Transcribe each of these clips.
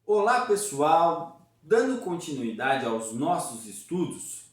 Olá pessoal, dando continuidade aos nossos estudos,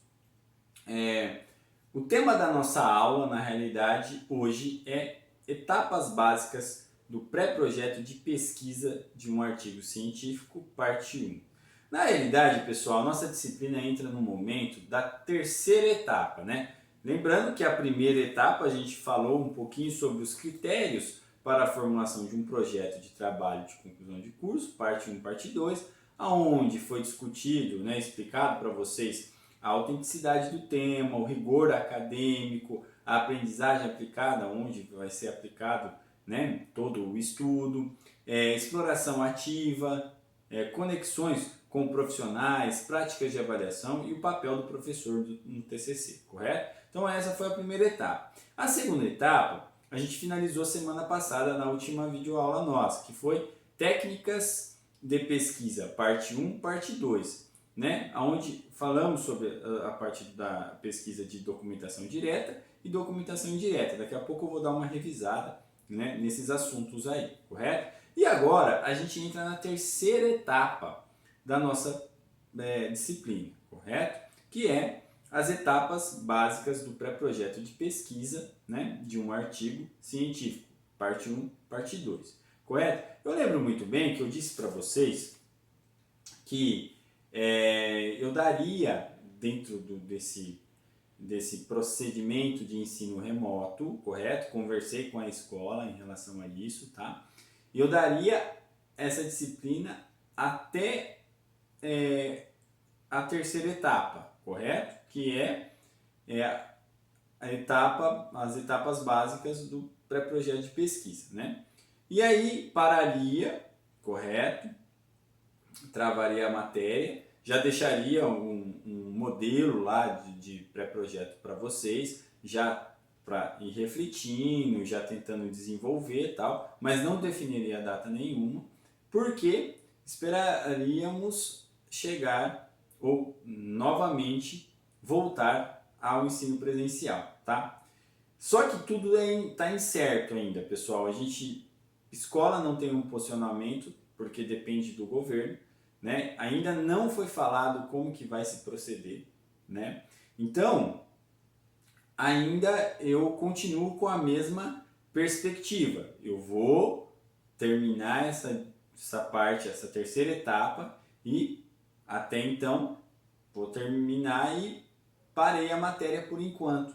o tema da nossa aula na realidade hoje é etapas básicas do pré-projeto de pesquisa de um artigo científico, parte 1. Na realidade, pessoal, nossa disciplina entra no momento da terceira etapa, né? Lembrando que a primeira etapa a gente falou um pouquinho sobre os critérios para a formulação de um projeto de trabalho de conclusão de curso, parte 1 parte 2, aonde foi discutido, né, explicado para vocês a autenticidade do tema, o rigor acadêmico, a aprendizagem aplicada, onde vai ser aplicado, né, todo o estudo, exploração ativa, conexões com profissionais, práticas de avaliação e o papel do professor no TCC, correto? Então essa foi a primeira etapa. A segunda etapa a gente finalizou semana passada na última videoaula nossa, que foi técnicas de pesquisa, parte 1, parte 2, né? Onde falamos sobre a parte da pesquisa de documentação direta e documentação indireta. Daqui a pouco eu vou dar uma revisada, né, nesses assuntos aí, correto? E agora a gente entra na terceira etapa da nossa disciplina, correto? Que é as etapas básicas do pré-projeto de pesquisa, né, de um artigo científico, parte 1, parte 2, correto? Eu lembro muito bem que eu disse para vocês que eu daria, dentro desse procedimento de ensino remoto, correto? Conversei com a escola em relação a isso, tá? E eu daria essa disciplina até a terceira etapa, correto? Que é as etapas básicas do pré-projeto de pesquisa, né? E aí pararia, correto? Travaria a matéria, já deixaria um modelo lá de pré-projeto para vocês, já para ir refletindo, já tentando desenvolver e tal, mas não definiria data nenhuma, porque esperaríamos chegar ou novamente voltar ao ensino presencial, tá? Só que tudo está incerto ainda, pessoal. Escola não tem um posicionamento, porque depende do governo, né? Ainda não foi falado como que vai se proceder, né? Então, ainda eu continuo com a mesma perspectiva. Eu vou terminar essa parte, essa terceira etapa e até então vou terminar e parei a matéria por enquanto,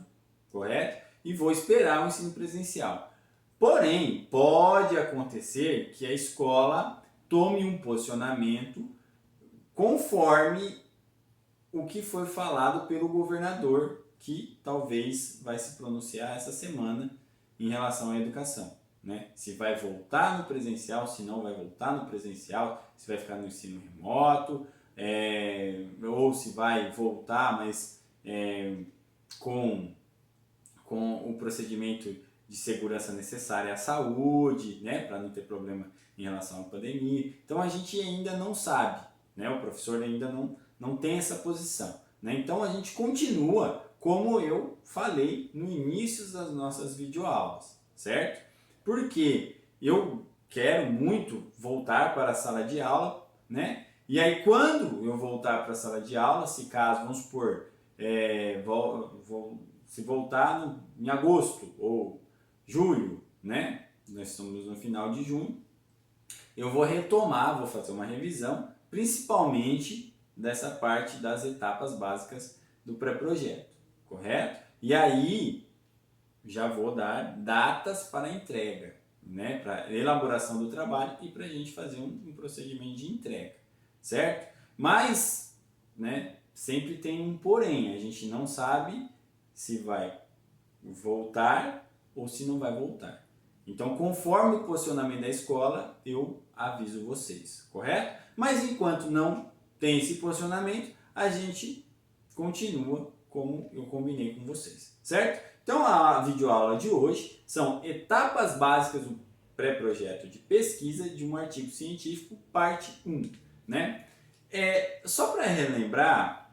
correto? E vou esperar o ensino presencial. Porém, pode acontecer que a escola tome um posicionamento conforme o que foi falado pelo governador, que talvez vai se pronunciar essa semana em relação à educação, né? Se vai voltar no presencial, se não vai voltar no presencial, se vai ficar no ensino remoto, ou se vai voltar, mas com o procedimento de segurança necessária à saúde, né, para não ter problema em relação à pandemia. Então a gente ainda não sabe, né, o professor ainda não tem essa posição, né? Então a gente continua como eu falei no início das nossas videoaulas, certo? Porque eu quero muito voltar para a sala de aula, né? E aí quando eu voltar para a sala de aula, se caso, vamos supor, se voltar em agosto ou julho, né? Nós estamos no final de junho. Eu vou retomar, vou fazer uma revisão, principalmente dessa parte das etapas básicas do pré-projeto, correto? E aí já vou dar datas para entrega, né? Para elaboração do trabalho e para a gente fazer um procedimento de entrega, certo? Mas, né? Sempre tem um porém, a gente não sabe se vai voltar ou se não vai voltar. Então, conforme o posicionamento da escola, eu aviso vocês, correto? Mas enquanto não tem esse posicionamento, a gente continua como eu combinei com vocês, certo? Então, a videoaula de hoje são etapas básicas do pré-projeto de pesquisa de um artigo científico, parte 1, né? Só para relembrar,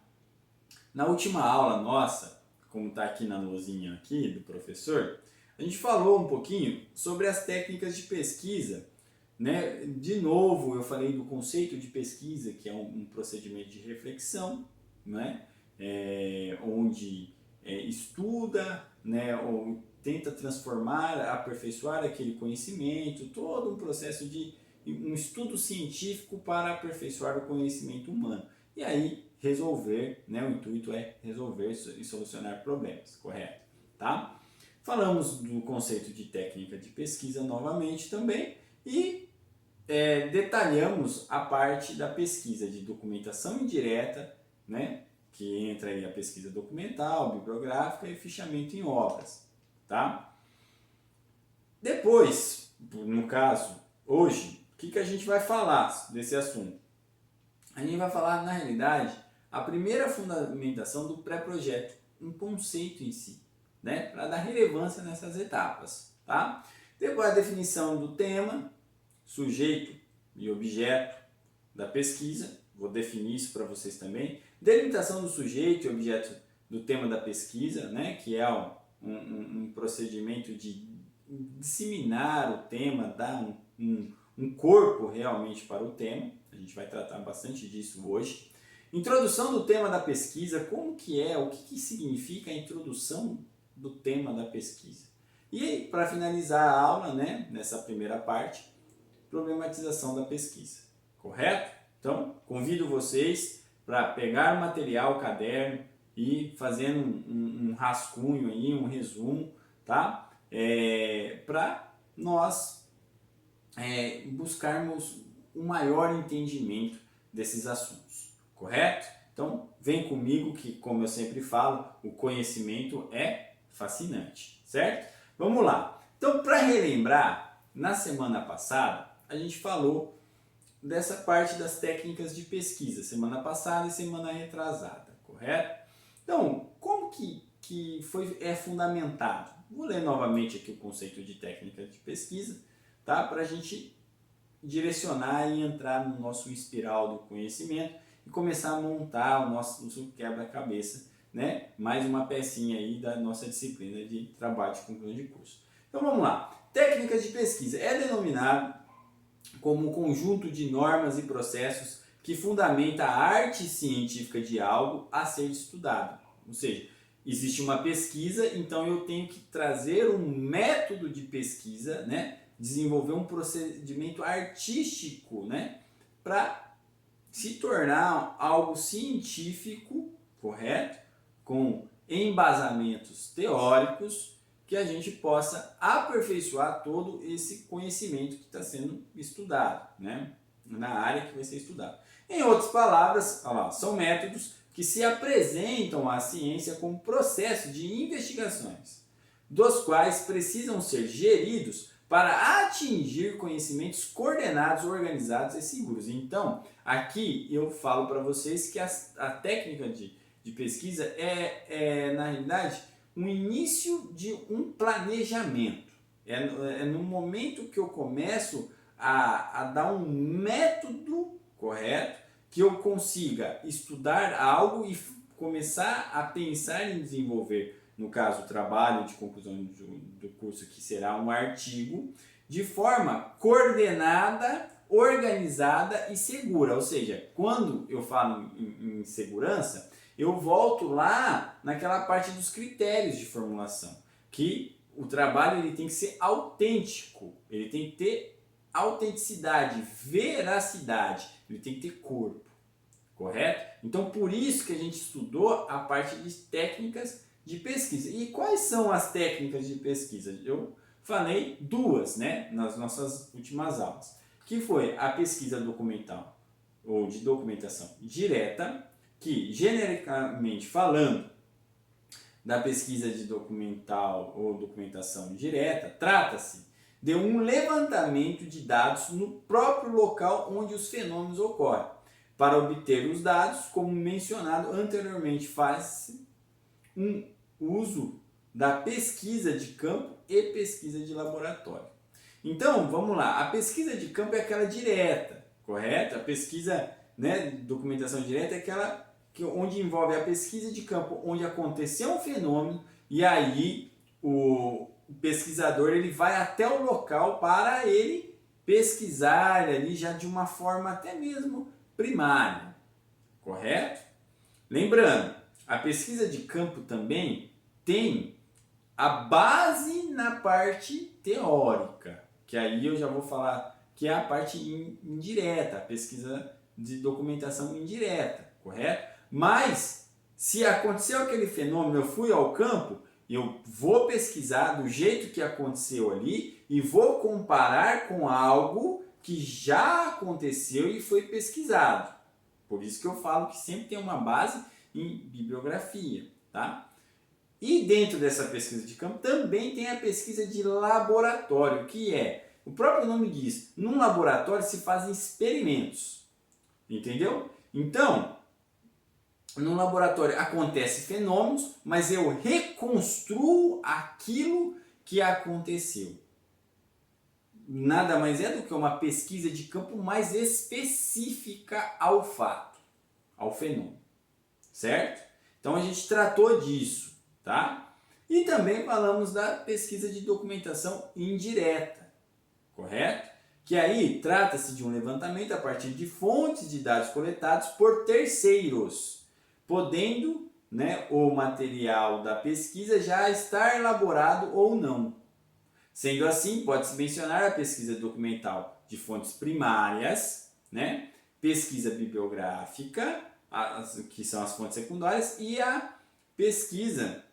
na última aula nossa, como está aqui na luzinha aqui do professor, a gente falou um pouquinho sobre as técnicas de pesquisa né? De novo, eu falei do conceito de pesquisa, que é um procedimento de reflexão, né? Onde estuda, né? Ou tenta transformar, aperfeiçoar aquele conhecimento, todo um processo de um estudo científico para aperfeiçoar o conhecimento humano. E aí resolver, né? O intuito é resolver e solucionar problemas, correto? Tá? Falamos do conceito de técnica de pesquisa novamente também e detalhamos a parte da pesquisa de documentação indireta, né? Que entra aí a pesquisa documental, bibliográfica e fichamento em obras, tá? Depois, no caso, hoje, o que a gente vai falar desse assunto? A gente vai falar, na realidade, a primeira fundamentação do pré-projeto, um conceito em si, né? Para dar relevância nessas etapas, tá? Depois a definição do tema, sujeito e objeto da pesquisa, vou definir isso para vocês também. Delimitação do sujeito e objeto do tema da pesquisa, né? Que é um procedimento de disseminar o tema, dar um corpo realmente para o tema. A gente vai tratar bastante disso hoje. Introdução do tema da pesquisa, como que é, o que significa a introdução do tema da pesquisa. E para finalizar a aula, né, nessa primeira parte, problematização da pesquisa, correto? Então, convido vocês para pegar o material, o caderno e fazendo um rascunho aí, um resumo, tá? Para nós buscarmos um maior entendimento desses assuntos, correto? Então, vem comigo que, como eu sempre falo, o conhecimento é fascinante, certo? Vamos lá. Então, para relembrar, na semana passada, a gente falou dessa parte das técnicas de pesquisa, semana passada e semana retrasada, correto? Então, como que é fundamentado? Vou ler novamente aqui o conceito de técnica de pesquisa, tá? Para a gente direcionar e entrar no nosso espiral do conhecimento e começar a montar o nosso quebra-cabeça, né? Mais uma pecinha aí da nossa disciplina de trabalho de conclusão de curso. Então vamos lá. Técnicas de pesquisa é denominado como um conjunto de normas e processos que fundamenta a arte científica de algo a ser estudado. Ou seja, existe uma pesquisa, então eu tenho que trazer um método de pesquisa, né? Desenvolver um procedimento artístico, né? Para se tornar algo científico, correto? Com embasamentos teóricos, que a gente possa aperfeiçoar todo esse conhecimento que está sendo estudado, né? Na área que vai ser estudado. Em outras palavras, olha lá, são métodos que se apresentam à ciência como processo de investigações, dos quais precisam ser geridos para atingir conhecimentos coordenados, organizados e seguros. Então, aqui eu falo para vocês que a técnica de pesquisa na realidade, um início de um planejamento. É no momento que eu começo a dar um método correto, que eu consiga estudar algo e começar a pensar em desenvolver, no caso, o trabalho de conclusão do curso, que será um artigo, de forma coordenada, organizada e segura. Ou seja, quando eu falo em segurança, eu volto lá naquela parte dos critérios de formulação, que o trabalho ele tem que ser autêntico, ele tem que ter autenticidade, veracidade, ele tem que ter corpo, correto? Então, por isso que a gente estudou a parte de técnicas de pesquisa. E quais são as técnicas de pesquisa? Eu falei duas, né, nas nossas últimas aulas, que foi a pesquisa documental ou de documentação direta, que genericamente falando da pesquisa de documental ou documentação direta, trata-se de um levantamento de dados no próprio local onde os fenômenos ocorrem. Para obter os dados, como mencionado anteriormente, faz-se um uso da pesquisa de campo e pesquisa de laboratório. Então, vamos lá, a pesquisa de campo é aquela direta, correto? A pesquisa, né, documentação direta é aquela onde envolve a pesquisa de campo, onde aconteceu um fenômeno e aí o pesquisador ele vai até o local para ele pesquisar ali já de uma forma até mesmo primária, correto? Lembrando, a pesquisa de campo também tem a base na parte teórica, que aí eu já vou falar que é a parte indireta, a pesquisa de documentação indireta, correto? Mas se aconteceu aquele fenômeno, eu fui ao campo, eu vou pesquisar do jeito que aconteceu ali e vou comparar com algo que já aconteceu e foi pesquisado. Por isso que eu falo que sempre tem uma base em bibliografia, tá? E dentro dessa pesquisa de campo também tem a pesquisa de laboratório, que é, o próprio nome diz, num laboratório se fazem experimentos, entendeu? Então, no laboratório acontecem fenômenos, mas eu reconstruo aquilo que aconteceu. Nada mais é do que uma pesquisa de campo mais específica ao fato, ao fenômeno, certo? Então a gente tratou disso, tá? E também falamos da pesquisa de documentação indireta, correto? Que aí trata-se de um levantamento a partir de fontes de dados coletados por terceiros, podendo, né, o material da pesquisa já estar elaborado ou não. Sendo assim, pode-se mencionar a pesquisa documental de fontes primárias, né, pesquisa bibliográfica, que são as fontes secundárias, e a pesquisa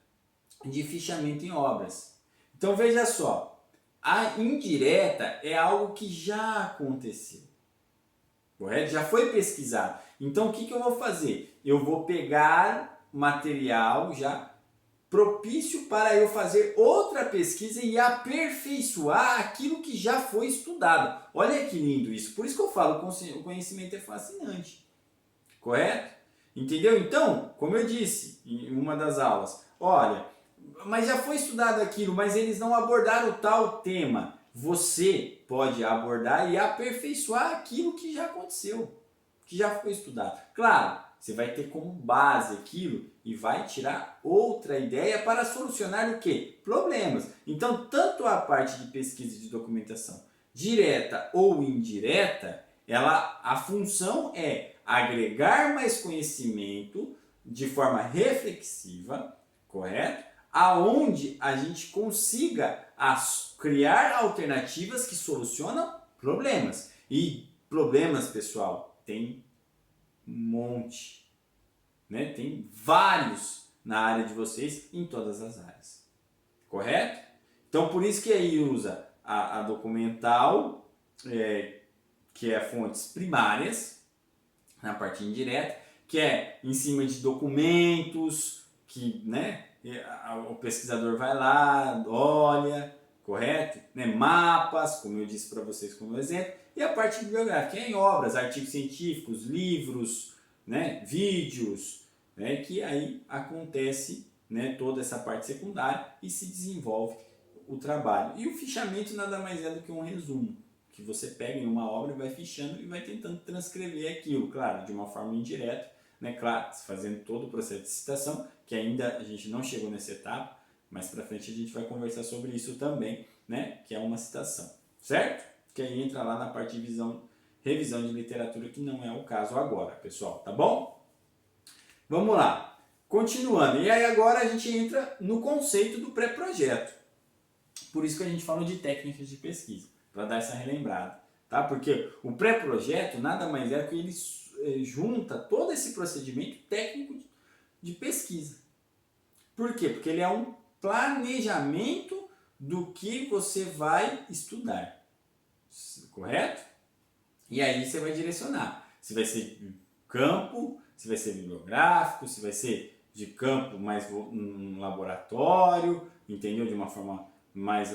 de fichamento em obras. Então veja só, a indireta é algo que já aconteceu, correto? Já foi pesquisado. Então o que eu vou fazer? Eu vou pegar material já propício para eu fazer outra pesquisa e aperfeiçoar aquilo que já foi estudado. Olha que lindo isso. Por isso que eu falo, o conhecimento é fascinante. Correto? Entendeu? Então, como eu disse em uma das aulas, olha, mas já foi estudado aquilo, mas eles não abordaram tal tema. Você pode abordar e aperfeiçoar aquilo que já aconteceu, que já foi estudado. Claro, você vai ter como base aquilo e vai tirar outra ideia para solucionar o quê? Problemas. Então, tanto a parte de pesquisa e de documentação, direta ou indireta, a função é agregar mais conhecimento de forma reflexiva, correto? Aonde a gente consiga criar alternativas que solucionam problemas. E problemas, pessoal, tem um monte, né? Tem vários na área de vocês, em todas as áreas, correto? Então, por isso que aí usa a documental, que é fontes primárias, na parte indireta, que é em cima de documentos, que, né, o pesquisador vai lá, olha, correto? Né, mapas, como eu disse para vocês como exemplo, e a parte bibliográfica, que é em obras, artigos científicos, livros, né, vídeos, né, que aí acontece, né, toda essa parte secundária e se desenvolve o trabalho. E o fichamento nada mais é do que um resumo, que você pega em uma obra e vai fichando e vai tentando transcrever aquilo, claro, de uma forma indireta, né, claro, fazendo todo o processo de citação, que ainda a gente não chegou nessa etapa, mas para frente a gente vai conversar sobre isso também, né, que é uma citação, certo? Que aí entra lá na parte de revisão de literatura, que não é o caso agora, pessoal, tá bom? Vamos lá, continuando, e aí agora a gente entra no conceito do pré-projeto, por isso que a gente falou de técnicas de pesquisa, para dar essa relembrada, tá? Porque o pré-projeto nada mais é que ele junta todo esse procedimento técnico de pesquisa. Por quê? Porque ele é um planejamento do que você vai estudar, correto? E aí você vai direcionar, se vai ser campo, se vai ser bibliográfico, se vai ser de campo mais um laboratório, entendeu? De uma forma mais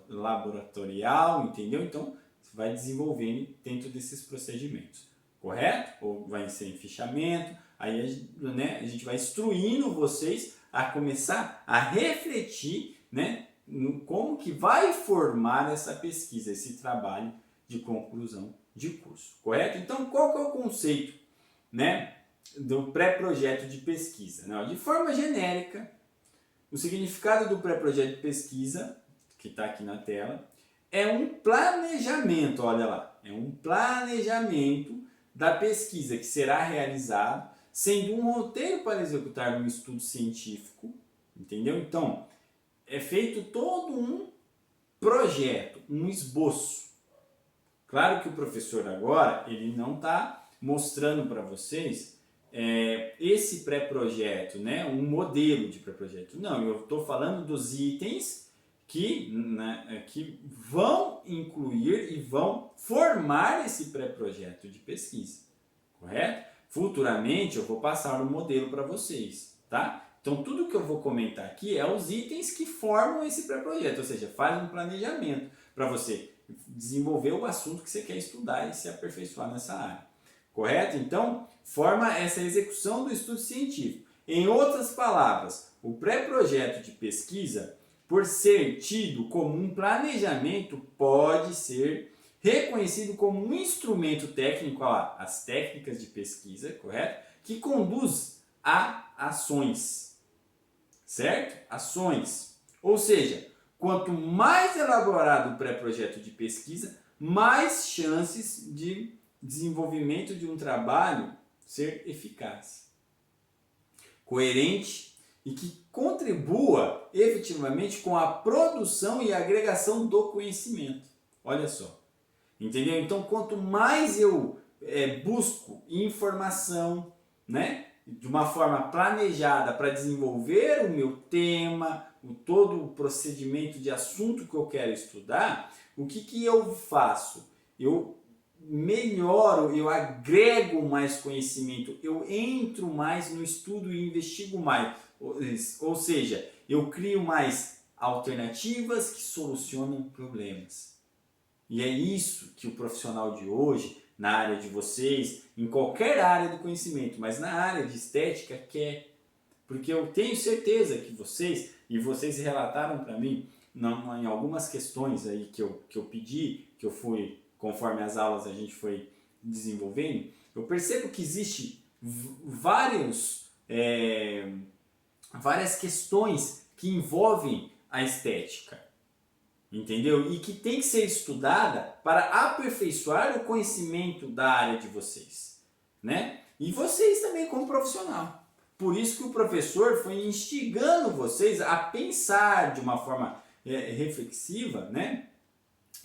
laboratorial, entendeu? Então, você vai desenvolvendo dentro desses procedimentos, correto? Ou vai ser em fichamento, aí, né, a gente vai instruindo vocês a começar a refletir, né, no como que vai formar essa pesquisa, esse trabalho de conclusão de curso, correto? Então, qual que é o conceito, né, do pré-projeto de pesquisa? Não, de forma genérica, o significado do pré-projeto de pesquisa, que está aqui na tela, é um planejamento, olha lá, é um planejamento da pesquisa que será realizado, sendo um roteiro para executar um estudo científico, entendeu? Então, é feito todo um projeto, um esboço. Claro que o professor agora, ele não está mostrando para vocês esse pré-projeto, né? Um modelo de pré-projeto. Não, eu estou falando dos itens que vão incluir e vão formar esse pré-projeto de pesquisa, correto? Futuramente eu vou passar um modelo para vocês, tá? Então tudo que eu vou comentar aqui é os itens que formam esse pré-projeto, ou seja, faz um planejamento para você desenvolver o assunto que você quer estudar e se aperfeiçoar nessa área, correto? Então forma essa execução do estudo científico. Em outras palavras, o pré-projeto de pesquisa, por ser tido como um planejamento, pode ser reconhecido como um instrumento técnico, ó, as técnicas de pesquisa, correto? Que conduz a ações, certo? Ações. Ou seja, quanto mais elaborado o pré-projeto de pesquisa, mais chances de desenvolvimento de um trabalho ser eficaz, coerente e que contribua efetivamente com a produção e agregação do conhecimento. Olha só. Entendeu? Então, quanto mais eu busco informação, né, de uma forma planejada para desenvolver o meu tema, todo o procedimento de assunto que eu quero estudar, o que eu faço? Eu melhoro, eu agrego mais conhecimento, eu entro mais no estudo e investigo mais. Ou seja, eu crio mais alternativas que solucionam problemas. E é isso que o profissional de hoje, na área de vocês, em qualquer área do conhecimento, mas na área de estética, quer. Porque eu tenho certeza que vocês relataram para mim, em algumas questões aí que eu pedi, que eu fui, conforme as aulas a gente foi desenvolvendo, eu percebo que existe várias questões que envolvem a estética. Entendeu? E que tem que ser estudada para aperfeiçoar o conhecimento da área de vocês, né? E vocês também como profissional. Por isso que o professor foi instigando vocês a pensar de uma forma reflexiva, né?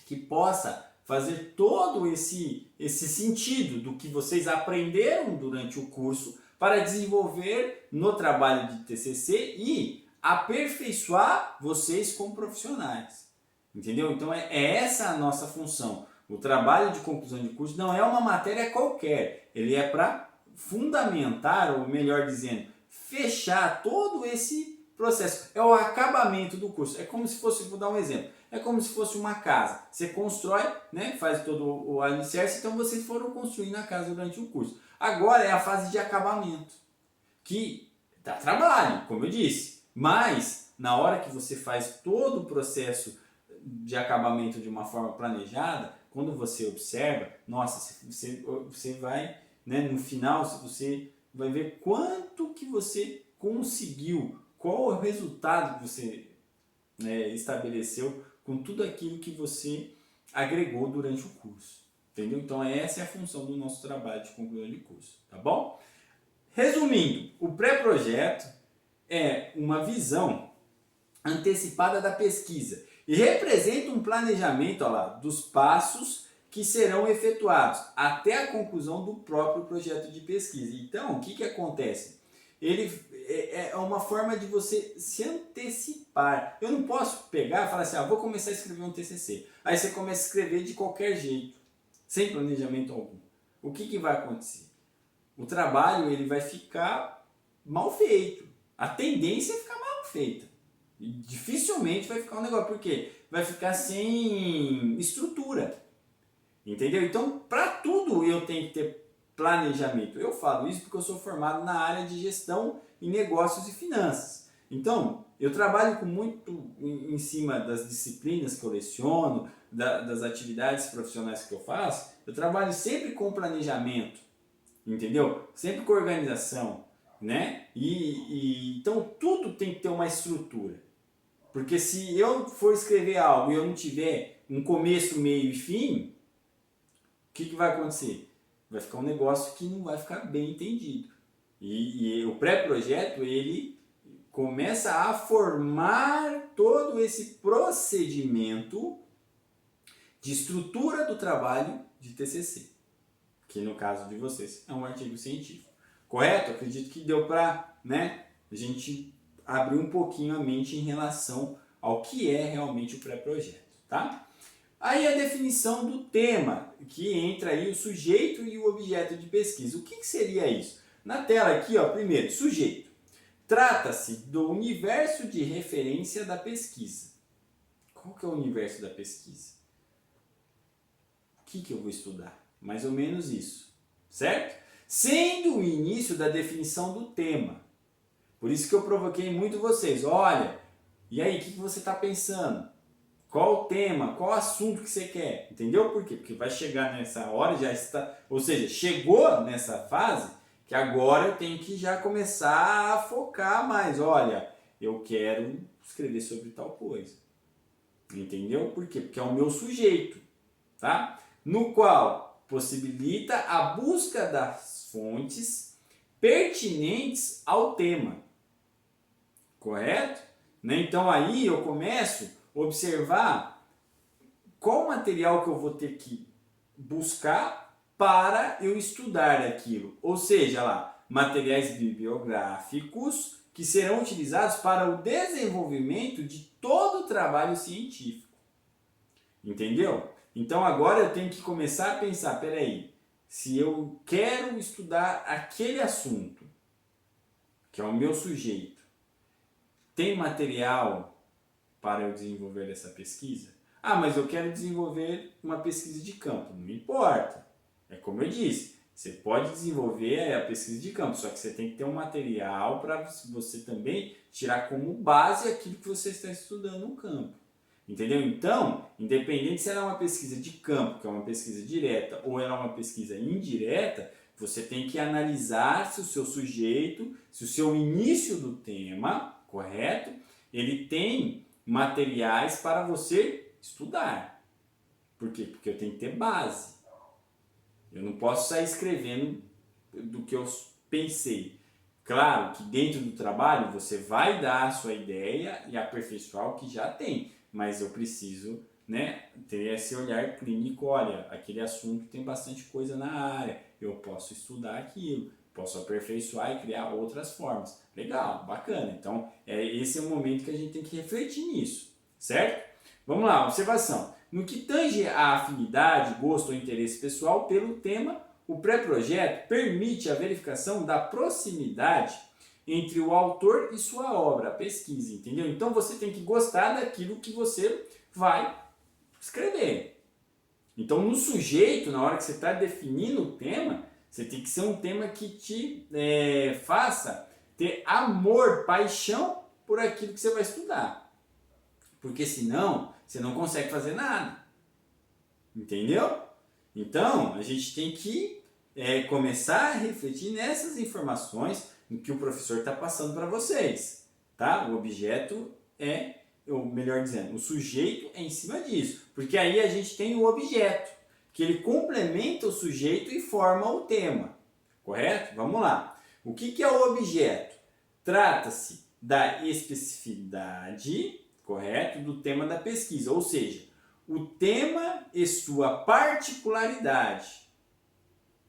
Que possa fazer todo esse sentido do que vocês aprenderam durante o curso para desenvolver no trabalho de TCC e aperfeiçoar vocês como profissionais. Entendeu? Então é essa a nossa função. O trabalho de conclusão de curso não é uma matéria qualquer. Ele é para fundamentar, ou melhor dizendo, fechar todo esse processo. É o acabamento do curso. É como se fosse, vou dar um exemplo, é como se fosse uma casa. Você constrói, né, faz todo o alicerce, então vocês foram construindo a casa durante o curso. Agora é a fase de acabamento, que dá trabalho, como eu disse, mas na hora que você faz todo o processo de acabamento de uma forma planejada, quando você observa, nossa, você vai, né, no final, você vai ver quanto que você conseguiu, qual é o resultado que você estabeleceu com tudo aquilo que você agregou durante o curso. Entendeu? Então essa é a função do nosso trabalho de conclusão de curso, tá bom? Resumindo, o pré-projeto é uma visão antecipada da pesquisa e representa um planejamento, olha lá, dos passos que serão efetuados até a conclusão do próprio projeto de pesquisa. Então, o que acontece? Ele é uma forma de você se antecipar. Eu não posso pegar e falar assim, vou começar a escrever um TCC. Aí você começa a escrever de qualquer jeito, sem planejamento algum. O que vai acontecer? O trabalho ele vai ficar mal feito. A tendência é ficar mal feita. E dificilmente vai ficar um negócio, porque vai ficar sem estrutura. Entendeu? Então, para tudo eu tenho que ter planejamento. Eu falo isso porque eu sou formado na área de gestão e negócios e finanças. Então, eu trabalho muito em cima das disciplinas que eu leciono, das atividades profissionais que eu faço. Eu trabalho sempre com planejamento, entendeu? Sempre com organização, né? Então, tudo tem que ter uma estrutura. Porque se eu for escrever algo e eu não tiver um começo, meio e fim, o que vai acontecer? Vai ficar um negócio que não vai ficar bem entendido. E o pré-projeto, ele começa a formar todo esse procedimento de estrutura do trabalho de TCC, que no caso de vocês é um artigo científico. Correto? Acredito que deu para, né, a gente abrir um pouquinho a mente em relação ao que é realmente o pré-projeto, tá? Aí a definição do tema, que entra aí o sujeito e o objeto de pesquisa. O que seria isso? Na tela aqui, ó, primeiro, sujeito. Trata-se do universo de referência da pesquisa. Qual que é o universo da pesquisa? O que eu vou estudar? Mais ou menos isso, certo? Sendo o início da definição do tema. Por isso que eu provoquei muito vocês. Olha, e aí, o que você está pensando? Qual o tema? Qual o assunto que você quer? Entendeu por quê? Porque vai chegar nessa hora, já está, ou seja, chegou nessa fase que agora eu tenho que já começar a focar mais. Olha, eu quero escrever sobre tal coisa. Entendeu? Por quê? Porque é o meu sujeito, tá? No qual possibilita a busca das fontes pertinentes ao tema. Correto? Né? Então aí eu começo a observar qual material que eu vou ter que buscar para eu estudar aquilo. Ou seja, lá, materiais bibliográficos que serão utilizados para o desenvolvimento de todo o trabalho científico. Entendeu? Então agora eu tenho que começar a pensar, peraí, se eu quero estudar aquele assunto, que é o meu sujeito, tem material para eu desenvolver essa pesquisa? Ah, mas eu quero desenvolver uma pesquisa de campo. Não importa. É como eu disse, você pode desenvolver a pesquisa de campo, só que você tem que ter um material para você também tirar como base aquilo que você está estudando no campo. Entendeu? Então, independente se ela é uma pesquisa de campo, que é uma pesquisa direta, ou ela é uma pesquisa indireta, você tem que analisar se o seu sujeito, se o seu início do tema, correto? Ele tem materiais para você estudar. Por quê? Porque eu tenho que ter base. Eu não posso sair escrevendo do que eu pensei. Claro que dentro do trabalho você vai dar a sua ideia e aperfeiçoar o que já tem, mas eu preciso, né, ter esse olhar clínico. Olha, aquele assunto tem bastante coisa na área, eu posso estudar aquilo, posso aperfeiçoar e criar outras formas. Legal, bacana. Então, esse é o momento que a gente tem que refletir nisso, certo? Vamos lá, observação. No que tange a afinidade, gosto ou interesse pessoal pelo tema, o pré-projeto permite a verificação da proximidade entre o autor e sua obra, a pesquisa, entendeu? Então você tem que gostar daquilo que você vai escrever. Então no sujeito, na hora que você está definindo o tema, você tem que ser um tema que te faça ter amor, paixão por aquilo que você vai estudar. Porque senão você não consegue fazer nada. Entendeu? Então a gente tem que começar a refletir nessas informações que o professor está passando para vocês. Tá? O objeto ou melhor dizendo, o sujeito é em cima disso. Porque aí a gente tem o objeto, que ele complementa o sujeito e forma o tema. Correto? Vamos lá. O que é o objeto? Trata-se da especificidade, correto, do tema da pesquisa, ou seja, o tema e sua particularidade.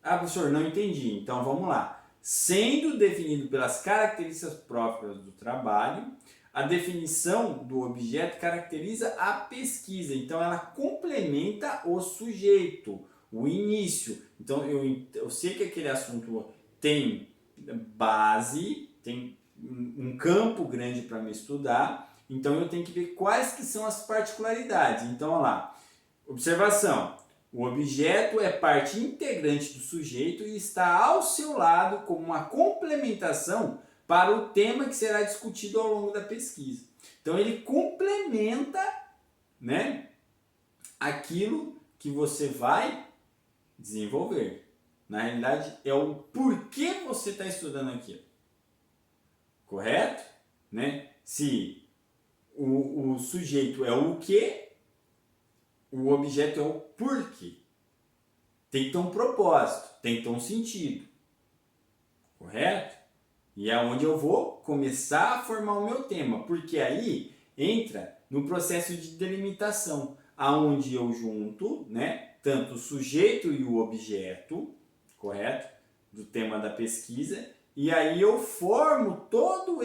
Ah, professor, não entendi. Então vamos lá. Sendo definido pelas características próprias do trabalho, a definição do objeto caracteriza a pesquisa. Então ela complementa o sujeito, o início. Então eu sei que aquele assunto tem base, tem um campo grande para me estudar, então eu tenho que ver quais que são as particularidades. Então, olha lá, observação, o objeto é parte integrante do sujeito e está ao seu lado como uma complementação para o tema que será discutido ao longo da pesquisa. Então ele complementa, né, aquilo que você vai desenvolver. Na realidade, é o porquê você está estudando aquilo. Correto? Né? Se o sujeito é o que, o objeto é o porquê. Tem que ter um propósito, tem que ter um sentido. Correto? E é onde eu vou começar a formar o meu tema, porque aí entra no processo de delimitação, aonde eu junto, né, tanto o sujeito e o objeto, correto? Do tema da pesquisa, e aí eu formo todo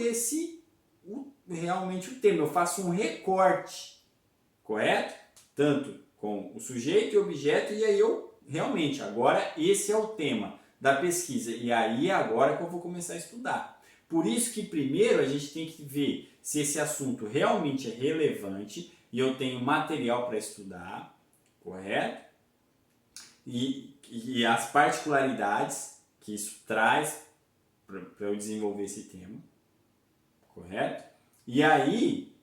realmente o tema, eu faço um recorte, correto? Tanto com o sujeito e o objeto, e aí eu realmente, agora esse é o tema da pesquisa, e aí é agora que eu vou começar a estudar. Por isso que primeiro a gente tem que ver se esse assunto realmente é relevante e eu tenho material para estudar, correto? E as particularidades que isso traz para eu desenvolver esse tema, correto? E aí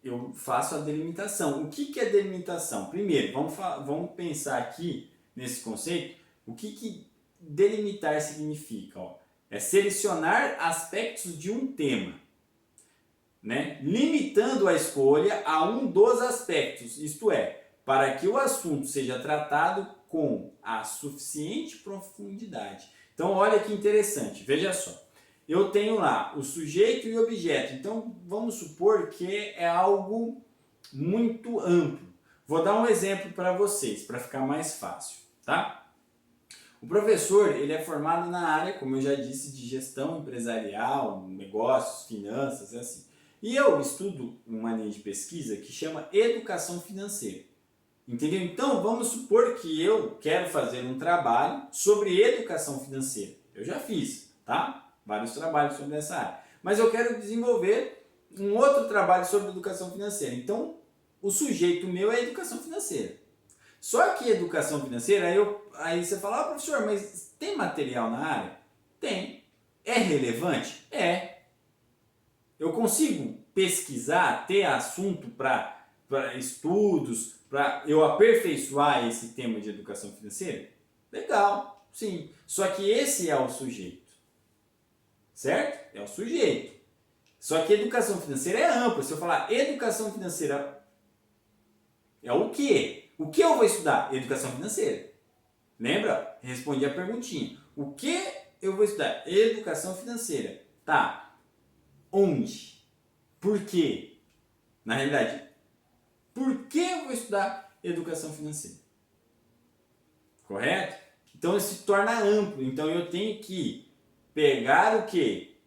eu faço a delimitação. O que é delimitação? Primeiro, vamos pensar aqui nesse conceito, o que delimitar significa? Ó, é selecionar aspectos de um tema, né? Limitando a escolha a um dos aspectos, isto é, para que o assunto seja tratado com a suficiente profundidade. Então, olha que interessante, veja só. Eu tenho lá o sujeito e o objeto, então vamos supor que é algo muito amplo. Vou dar um exemplo para vocês, para ficar mais fácil, tá? O professor, ele é formado na área, como eu já disse, de gestão empresarial, negócios, finanças, assim. E eu estudo uma linha de pesquisa que chama educação financeira. Entendeu? Então, vamos supor que eu quero fazer um trabalho sobre educação financeira. Eu já fiz, tá? Vários trabalhos sobre essa área. Mas eu quero desenvolver um outro trabalho sobre educação financeira. Então, o sujeito meu é educação financeira. Só que educação financeira, aí você fala, professor, mas tem material na área? Tem. É relevante? É. Eu consigo pesquisar, ter assunto para estudos, para eu aperfeiçoar esse tema de educação financeira? Legal, sim. Só que esse é o sujeito. Certo? É o sujeito. Só que educação financeira é ampla. Se eu falar educação financeira, é o quê? O que eu vou estudar? Educação financeira. Lembra? Respondi a perguntinha. O que eu vou estudar? Educação financeira. Tá. Onde? Por quê? Na realidade, por que eu vou estudar educação financeira? Correto? Então isso se torna amplo. Então eu tenho que pegar o quê?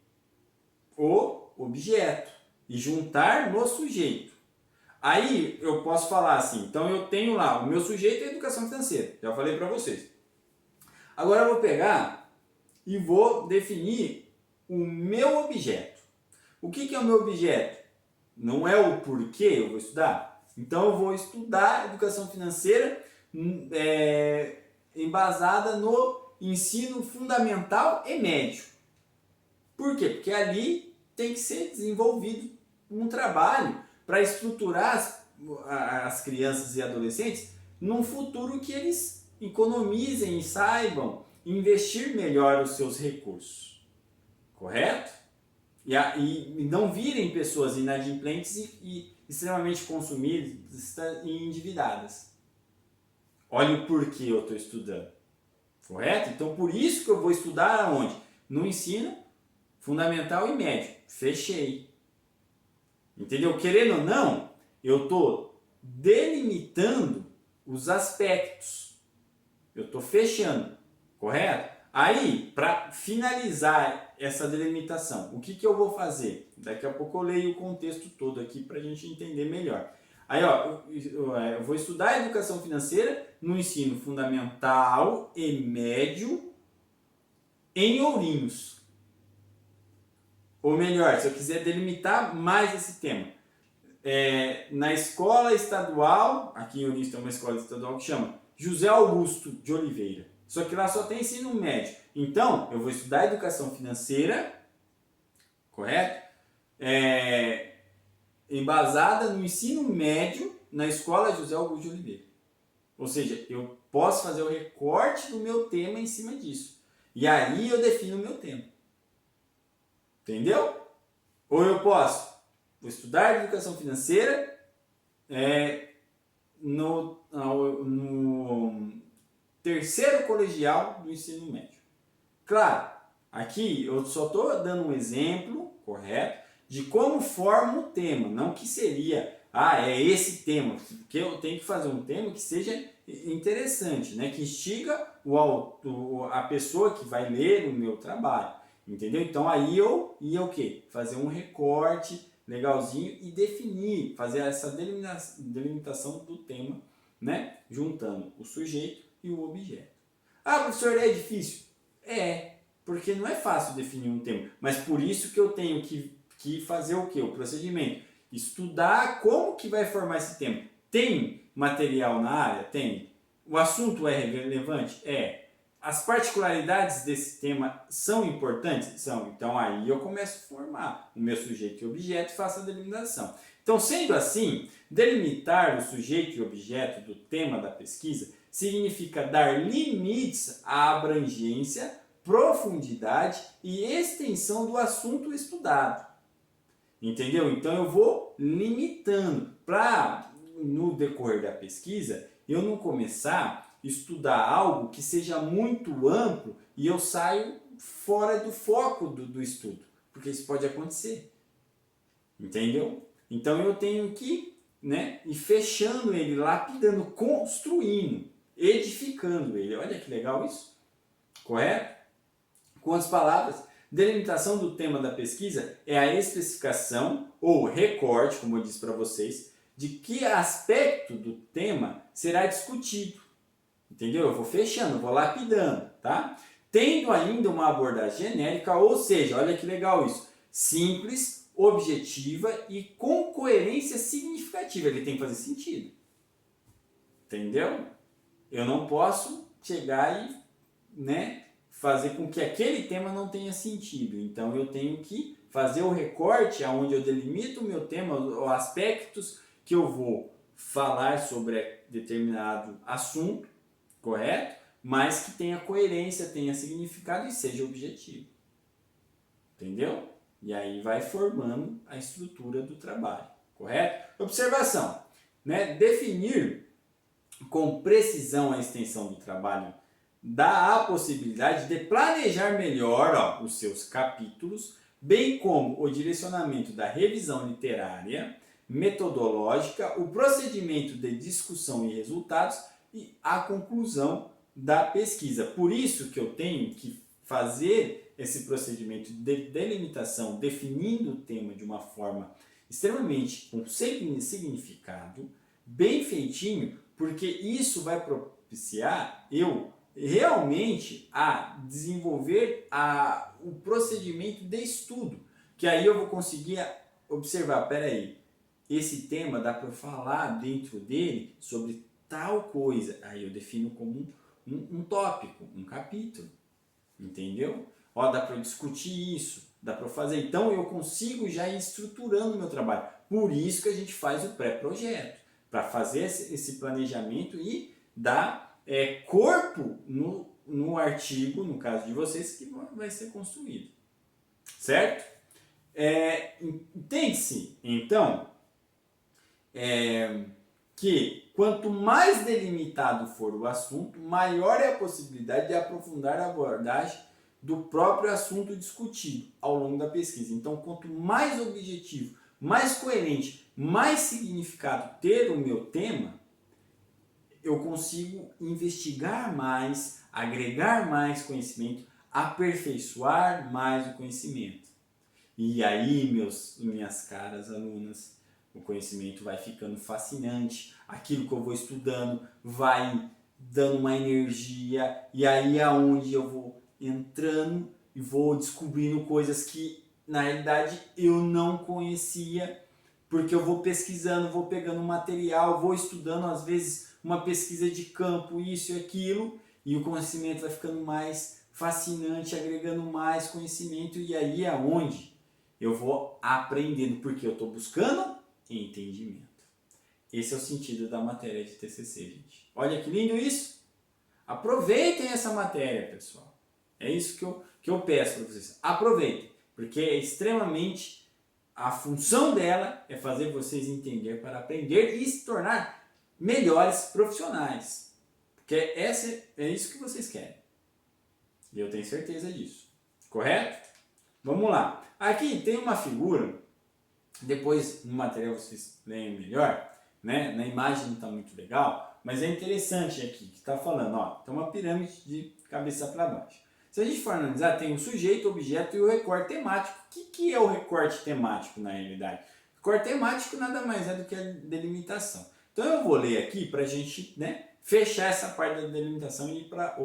O objeto e juntar no sujeito. Aí eu posso falar assim, então eu tenho lá, o meu sujeito é educação financeira, já falei para vocês. Agora eu vou pegar e vou definir o meu objeto. O que é o meu objeto? Não é o porquê eu vou estudar? Então eu vou estudar educação financeira embasada no ensino fundamental e médio. Por quê? Porque ali tem que ser desenvolvido um trabalho para estruturar as crianças e adolescentes num futuro que eles economizem e saibam investir melhor os seus recursos. Correto? E não virem pessoas inadimplentes e extremamente consumidas e endividadas. Olha o porquê eu estou estudando. Correto? Então, por isso que eu vou estudar aonde? No ensino fundamental e médio. Fechei. Entendeu? Querendo ou não, eu estou delimitando os aspectos. Eu estou fechando. Correto? Aí, para finalizar essa delimitação, o que eu vou fazer? Daqui a pouco eu leio o contexto todo aqui para a gente entender melhor. Aí, ó, eu vou estudar educação financeira no ensino fundamental e médio em Ourinhos. Ou melhor, se eu quiser delimitar mais esse tema, na escola estadual, aqui em Ourinhos tem uma escola estadual que chama José Augusto de Oliveira. Só que lá só tem ensino médio. Então, eu vou estudar educação financeira, correto? Embasada no ensino médio na escola José Augusto de Oliveira. Ou seja, eu posso fazer o recorte do meu tema em cima disso. E aí eu defino o meu tema. Entendeu? Ou eu posso vou estudar educação financeira no terceiro colegial do ensino médio. Claro, aqui eu só estou dando um exemplo, correto, de como forma o tema, não que seria, é esse tema, porque eu tenho que fazer um tema que seja interessante, né? Que instiga a pessoa que vai ler o meu trabalho, entendeu? Então aí eu ia o quê? Fazer um recorte legalzinho e definir, fazer essa delimitação do tema, né? Juntando o sujeito e o objeto. Professor, é difícil? Porque não é fácil definir um tema, mas por isso que eu tenho que fazer o quê? O procedimento. Estudar como que vai formar esse tema. Tem material na área? Tem. O assunto é relevante? É. As particularidades desse tema são importantes? São. Então aí eu começo a formar o meu sujeito e objeto e faço a delimitação. Então, sendo assim, delimitar o sujeito e objeto do tema da pesquisa significa dar limites à abrangência, profundidade e extensão do assunto estudado. Entendeu? Então eu vou limitando para, no decorrer da pesquisa, eu não começar a estudar algo que seja muito amplo e eu saio fora do foco do estudo, porque isso pode acontecer. Entendeu? Então eu tenho que, né, ir fechando ele, lapidando, construindo, edificando ele. Olha que legal isso. Correto? Com as palavras, delimitação do tema da pesquisa é a especificação ou recorte, como eu disse para vocês, de que aspecto do tema será discutido. Entendeu? Eu vou fechando, vou lapidando, tá? Tendo ainda uma abordagem genérica, ou seja, olha que legal isso, simples, objetiva e com coerência significativa. Ele tem que fazer sentido. Entendeu? Eu não posso chegar e, né, fazer com que aquele tema não tenha sentido. Então eu tenho que fazer o recorte onde eu delimito o meu tema, os aspectos que eu vou falar sobre determinado assunto, correto? Mas que tenha coerência, tenha significado e seja objetivo. Entendeu? E aí vai formando a estrutura do trabalho, correto? Observação, né? Definir com precisão a extensão do trabalho dá a possibilidade de planejar melhor os seus capítulos, bem como o direcionamento da revisão literária, metodológica, o procedimento de discussão e resultados e a conclusão da pesquisa. Por isso que eu tenho que fazer esse procedimento de delimitação, definindo o tema de uma forma extremamente com significado, bem feitinho, porque isso vai propiciar eu realmente a desenvolver o procedimento de estudo, que aí eu vou conseguir observar, peraí, esse tema dá para falar dentro dele sobre tal coisa, aí eu defino como um tópico, um capítulo, entendeu? Dá para discutir isso, dá para fazer, então eu consigo já ir estruturando o meu trabalho, por isso que a gente faz o pré-projeto, para fazer esse planejamento e dar corpo no artigo, no caso de vocês, que vai ser construído. Certo? Entende-se, então, que quanto mais delimitado for o assunto, maior é a possibilidade de aprofundar a abordagem do próprio assunto discutido ao longo da pesquisa. Então, quanto mais objetivo, mais coerente, mais significado ter o meu tema, eu consigo investigar mais, agregar mais conhecimento, aperfeiçoar mais o conhecimento. E aí, minhas caras alunas, o conhecimento vai ficando fascinante, aquilo que eu vou estudando vai dando uma energia, e aí é onde eu vou entrando e vou descobrindo coisas que na realidade eu não conhecia, porque eu vou pesquisando, vou pegando material, vou estudando às vezes uma pesquisa de campo, isso e aquilo, e o conhecimento vai ficando mais fascinante, agregando mais conhecimento, e aí é onde eu vou aprendendo, porque eu estou buscando entendimento. Esse é o sentido da matéria de TCC, gente. Olha que lindo isso! Aproveitem essa matéria, pessoal. É isso que eu peço para vocês. Aproveitem, porque é extremamente... A função dela é fazer vocês entender para aprender e se tornar melhores profissionais. Porque é isso que vocês querem. E eu tenho certeza disso. Correto? Vamos lá. Aqui tem uma figura, depois no material vocês leem melhor, né? Na imagem não está muito legal, mas é interessante aqui, que está falando, ó, tem uma pirâmide de cabeça para baixo. Se a gente for analisar, tem o sujeito, o objeto e o recorte temático. O que é o recorte temático na realidade? O recorte temático nada mais é do que a delimitação. Então eu vou ler aqui para a gente, né, fechar essa parte da delimitação e ir para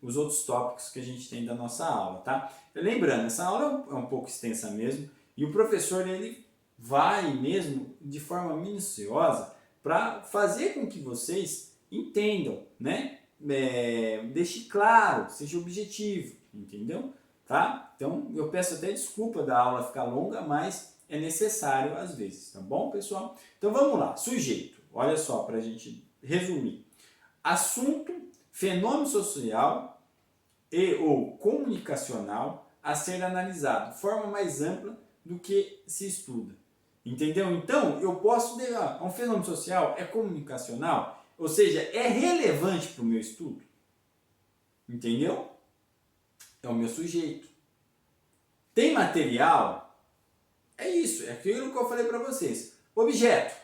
os outros tópicos que a gente tem da nossa aula, tá? Lembrando, essa aula é um pouco extensa mesmo e o professor ele vai mesmo de forma minuciosa para fazer com que vocês entendam, né? Deixe claro, seja objetivo, entendeu? Tá? Então eu peço até desculpa da aula ficar longa, mas é necessário às vezes, tá bom, pessoal? Então vamos lá, sujeito, olha só para a gente resumir. Assunto, fenômeno social e ou comunicacional a ser analisado, forma mais ampla do que se estuda. Entendeu? Então, eu posso dizer, um fenômeno social é comunicacional, ou seja, é relevante para o meu estudo. Entendeu? É o meu sujeito. Tem material? É isso, é aquilo que eu falei para vocês. Objeto.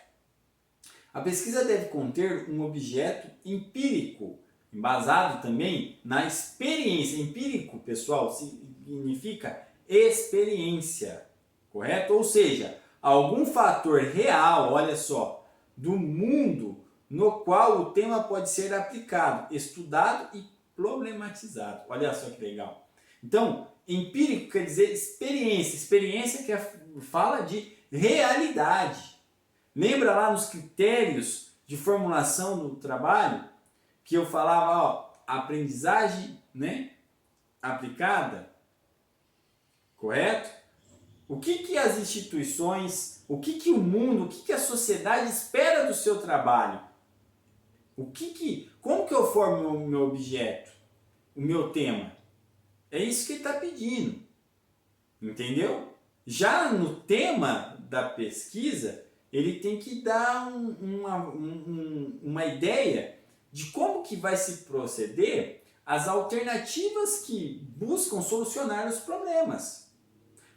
A pesquisa deve conter um objeto empírico, embasado também na experiência. Empírico, pessoal, significa experiência, correto? Ou seja, algum fator real, olha só, do mundo no qual o tema pode ser aplicado, estudado e problematizado. Olha só que legal. Então, empírico quer dizer experiência. Experiência que fala de realidade. Lembra lá nos critérios de formulação do trabalho que eu falava, ó, aprendizagem, né, aplicada, correto? O que as instituições, o que o mundo, o que a sociedade espera do seu trabalho? Como que eu formo o meu objeto, o meu tema? É isso que ele está pedindo, entendeu? Já no tema da pesquisa, ele tem que dar uma ideia de como que vai se proceder as alternativas que buscam solucionar os problemas.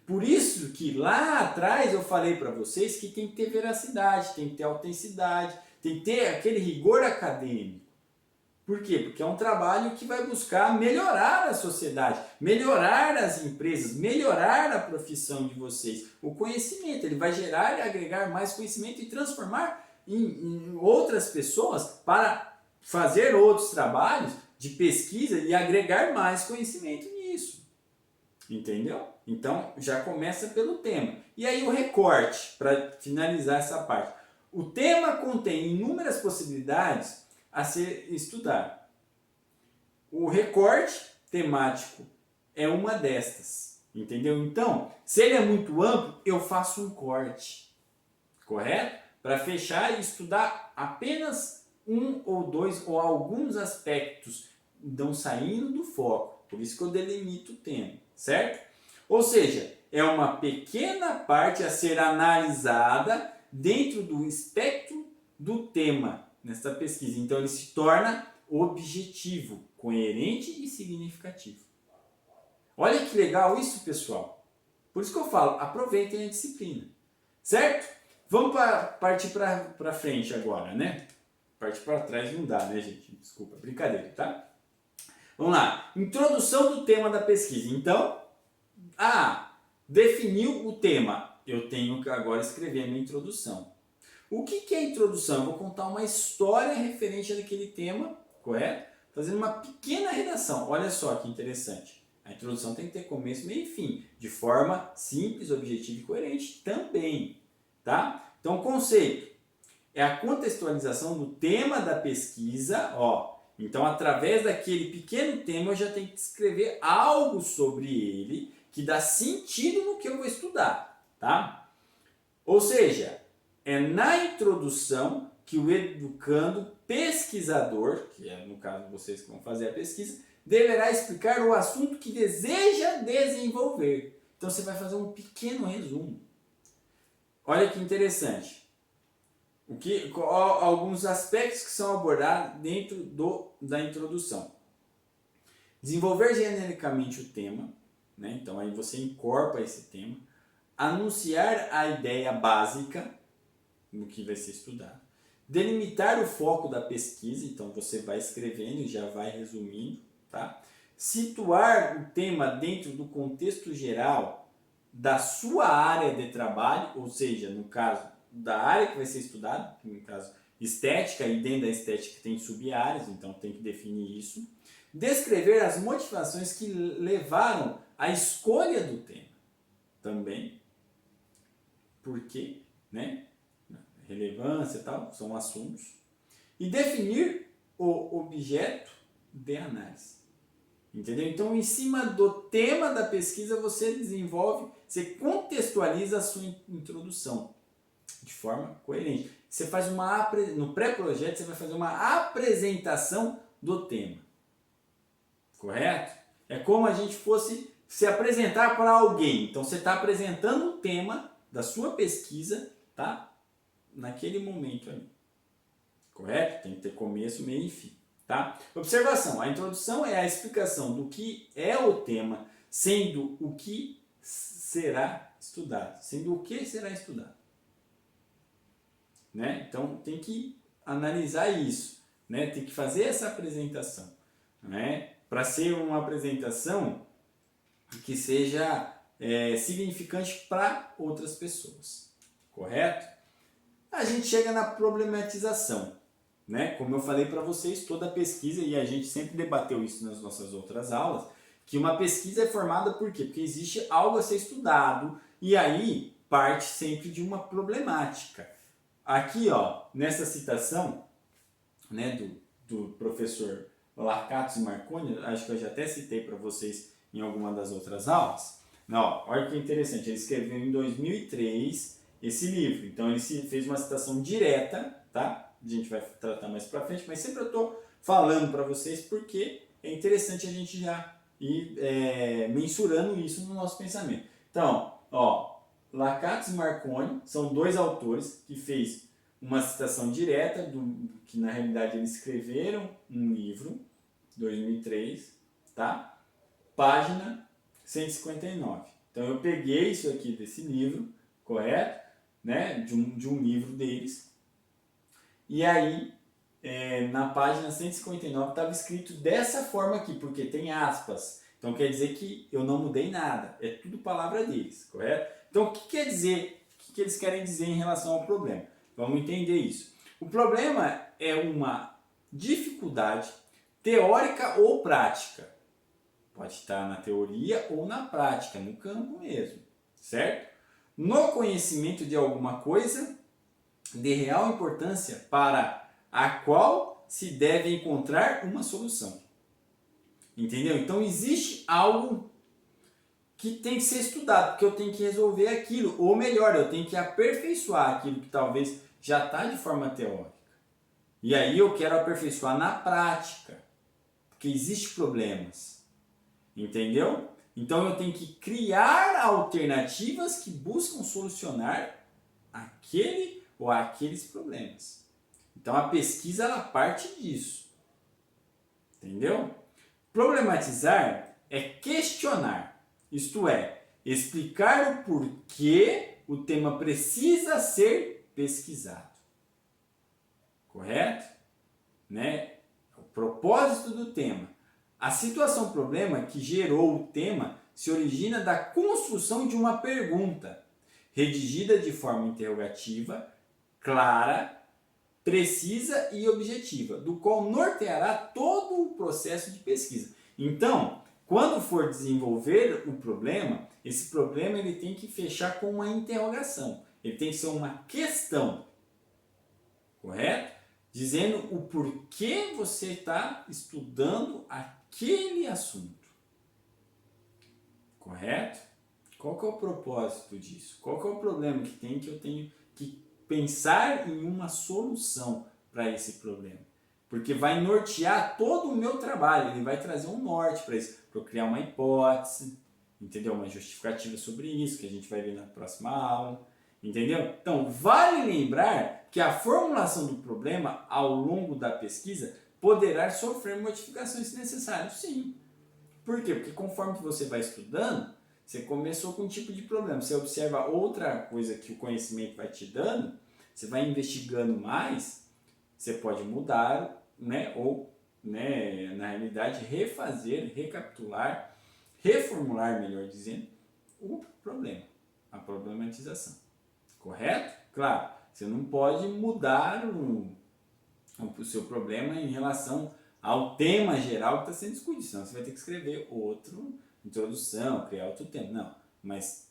Por isso que lá atrás eu falei para vocês que tem que ter veracidade, tem que ter autenticidade, tem que ter aquele rigor acadêmico. Por quê? Porque é um trabalho que vai buscar melhorar a sociedade, melhorar as empresas, melhorar a profissão de vocês. O conhecimento, ele vai gerar e agregar mais conhecimento e transformar em outras pessoas para fazer outros trabalhos de pesquisa e agregar mais conhecimento nisso. Entendeu? Então, já começa pelo tema. E aí o recorte, para finalizar essa parte. O tema contém inúmeras possibilidades a ser estudado. O recorte temático é uma destas, entendeu? Então, se ele é muito amplo, eu faço um corte, correto? Para fechar e estudar apenas um ou dois ou alguns aspectos não saindo do foco. Por isso que eu delimito o tema, certo? Ou seja, é uma pequena parte a ser analisada dentro do espectro do tema nessa pesquisa. Então ele se torna objetivo, coerente e significativo. Olha que legal isso, pessoal. Por isso que eu falo, aproveitem a disciplina. Certo? Vamos partir para frente agora, né? Partir para trás não dá, né, gente? Desculpa, brincadeira, tá? Vamos lá. Introdução do tema da pesquisa. Então, definiu o tema. Eu tenho que agora escrever a minha introdução. O que é a introdução? Eu vou contar uma história referente àquele tema, correto? Fazendo uma pequena redação. Olha só que interessante. A introdução tem que ter começo, meio e fim, de forma simples, objetiva e coerente também, tá? Então, o conceito é a contextualização do tema da pesquisa, ó. Então, através daquele pequeno tema, eu já tenho que escrever algo sobre ele que dá sentido no que eu vou estudar, tá? Ou seja, é na introdução que o educando pesquisador, que é no caso vocês que vão fazer a pesquisa, deverá explicar o assunto que deseja desenvolver. Então, você vai fazer um pequeno resumo. Olha que interessante. Alguns aspectos que são abordados dentro da introdução. Desenvolver genericamente o tema, né? Então aí você incorpora esse tema. Anunciar a ideia básica no que vai ser estudado. Delimitar o foco da pesquisa, então você vai escrevendo e já vai resumindo, tá? Situar o tema dentro do contexto geral da sua área de trabalho, ou seja, no caso da área que vai ser estudada, no caso estética, e dentro da estética tem sub-áreas, então tem que definir isso. Descrever as motivações que levaram à escolha do tema, também, porque, né? Relevância e tal, são assuntos. E definir o objeto de análise. Entendeu? Então, em cima do tema da pesquisa, você desenvolve, você contextualiza a sua introdução de forma coerente. Você faz no pré-projeto, você vai fazer uma apresentação do tema. Correto? É como a gente fosse se apresentar para alguém. Então, você está apresentando o tema da sua pesquisa, tá? Naquele momento ali. Correto? Tem que ter começo, meio e fim. Tá? Observação. A introdução é a explicação do que é o tema, sendo o que será estudado. Sendo o que será estudado. Né? Então, tem que analisar isso. Né? Tem que fazer essa apresentação. Né? Para ser uma apresentação que seja significante para outras pessoas. Correto? A gente chega na problematização. Né? Como eu falei para vocês, toda pesquisa, e a gente sempre debateu isso nas nossas outras aulas, que uma pesquisa é formada por quê? Porque existe algo a ser estudado e aí parte sempre de uma problemática. Aqui, ó, nessa citação, né, do professor Larcatos e Marconi, acho que eu já até citei para vocês em alguma das outras aulas. Não, olha que interessante, ele escreveu em 2003 esse livro, então ele fez uma citação direta, tá? A gente vai tratar mais para frente, mas sempre eu estou falando para vocês porque é interessante a gente já ir mensurando isso no nosso pensamento. Então, ó, Larcatos e Marconi são dois autores que fez uma citação direta que na realidade eles escreveram um livro, 2003, tá? Página 159. Então eu peguei isso aqui desse livro, correto? Né? De um livro deles. E aí, na página 159 estava escrito dessa forma aqui, porque tem aspas. Então quer dizer que eu não mudei nada. É tudo palavra deles, correto? Então o que quer dizer, o que eles querem dizer em relação ao problema? Vamos entender isso. O problema é uma dificuldade teórica ou prática. Pode estar na teoria ou na prática, no campo mesmo, certo? No conhecimento de alguma coisa de real importância para a qual se deve encontrar uma solução. Entendeu? Então existe algo que tem que ser estudado, porque eu tenho que resolver aquilo, ou melhor, eu tenho que aperfeiçoar aquilo que talvez já está de forma teórica. E aí eu quero aperfeiçoar na prática, porque existem problemas. Entendeu? Então eu tenho que criar alternativas que buscam solucionar aquele ou aqueles problemas. Então a pesquisa ela parte disso. Entendeu? Problematizar é questionar, isto é, explicar o porquê o tema precisa ser pesquisado. Correto? Né? O propósito do tema. A situação problema que gerou o tema se origina da construção de uma pergunta, redigida de forma interrogativa, clara, precisa e objetiva, do qual norteará todo o processo de pesquisa. Então, quando for desenvolver o problema, esse problema ele tem que fechar com uma interrogação, ele tem que ser uma questão, correto? Dizendo o porquê você está estudando aquele assunto. Correto? Qual que é o propósito disso? Qual que é o problema que tem que eu tenho que pensar em uma solução para esse problema? Porque vai nortear todo o meu trabalho, ele vai trazer um norte para isso, para eu criar uma hipótese, entendeu? Uma justificativa sobre isso, que a gente vai ver na próxima aula. Entendeu? Então, vale lembrar que a formulação do problema ao longo da pesquisa poderá sofrer modificações se necessário, sim. Por quê? Porque conforme você vai estudando, você começou com um tipo de problema, você observa outra coisa que o conhecimento vai te dando, você vai investigando mais, você pode mudar, né? Ou, né, na realidade, refazer, recapitular, reformular, melhor dizendo, o problema, a problematização. Correto? Claro, você não pode mudar o seu problema em relação ao tema geral que está sendo discutido, senão você vai ter que escrever outra introdução, criar outro tema. Não, mas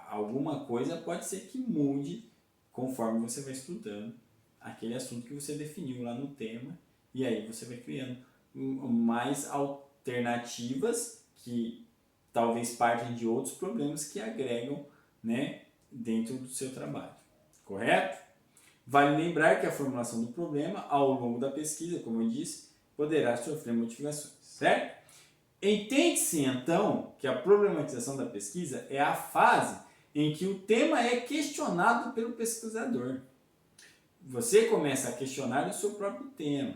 alguma coisa pode ser que mude conforme você vai estudando aquele assunto que você definiu lá no tema, e aí você vai criando mais alternativas que talvez partem de outros problemas que agregam, né, dentro do seu trabalho. Correto? Vale lembrar que a formulação do problema, ao longo da pesquisa, como eu disse, poderá sofrer modificações, certo? Entende-se, então, que a problematização da pesquisa é a fase em que o tema é questionado pelo pesquisador. Você começa a questionar o seu próprio tema,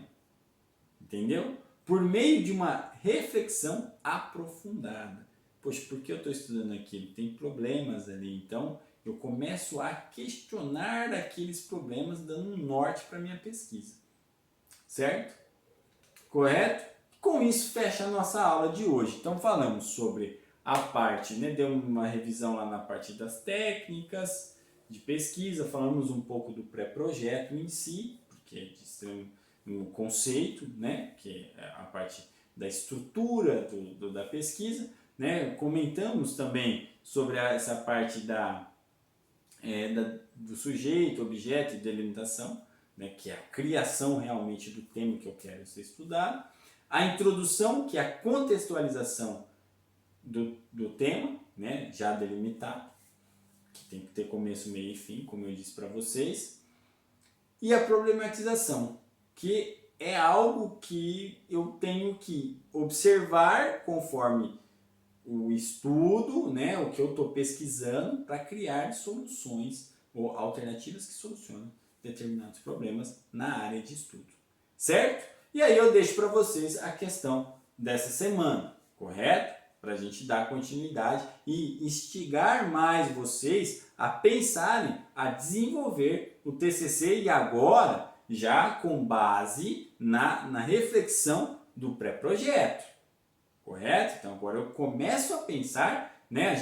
entendeu? Por meio de uma reflexão aprofundada. Poxa, por que eu estou estudando aquilo? Tem problemas ali, então eu começo a questionar aqueles problemas, dando um norte para a minha pesquisa. Certo? Correto? Com isso, fecha a nossa aula de hoje. Então, falamos sobre a parte, né? Deu uma revisão lá na parte das técnicas de pesquisa, falamos um pouco do pré-projeto em si, porque é de extremo no conceito, né? Que é a parte da estrutura da pesquisa, né? Comentamos também sobre essa parte do sujeito, objeto e delimitação, né, que é a criação realmente do tema que eu quero ser estudado. A introdução, que é a contextualização do tema, né, já delimitado, que tem que ter começo, meio e fim, como eu disse para vocês. E a problematização, que é algo que eu tenho que observar conforme o estudo, né, o que eu estou pesquisando, para criar soluções ou alternativas que solucionam determinados problemas na área de estudo. Certo? E aí eu deixo para vocês a questão dessa semana, correto? Para a gente dar continuidade e instigar mais vocês a pensarem, a desenvolver o TCC e agora já com base na reflexão do pré-projeto. Correto? Então agora eu começo a pensar, né?